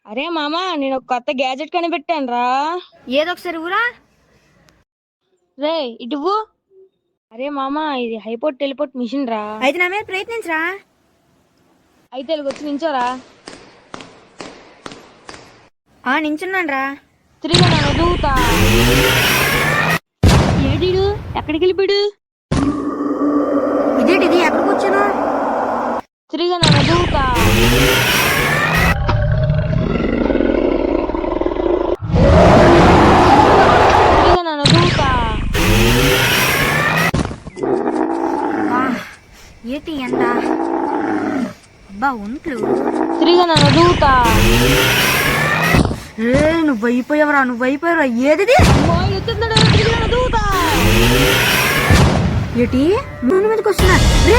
అరే మామా, నేను ఒక కొత్త గ్యాజెట్ కనిపెట్టాను రా. ఏదో ఒకసారి ఊరా. రే ఇటువు. అరే మామా, ఇది హైపోర్ట్ టెలిపోర్ట్ మిషన్ రా. అయితే నా మీద ప్రయత్నించరా. అయితే వచ్చి నించోరా. నించున్నాను రా. తిరిగి నన్ను దూతా. ఏడీడు ఎక్కడికి వెళ్ళిపోయాడు? ఇదేంటిది, ఎక్కడికి వచ్చాను? తిరిగి నన్ను దూతా. తిరిగి నన్ను దూతా. ఏంటి ఎండ, అబ్బా ఒంట్లు. తిరిగి నన్ను దూతా. నువ్వు అయిపోయావరా, ఏది దూతా. ఏంటి నూనె మీదకి వస్తున్నా రే.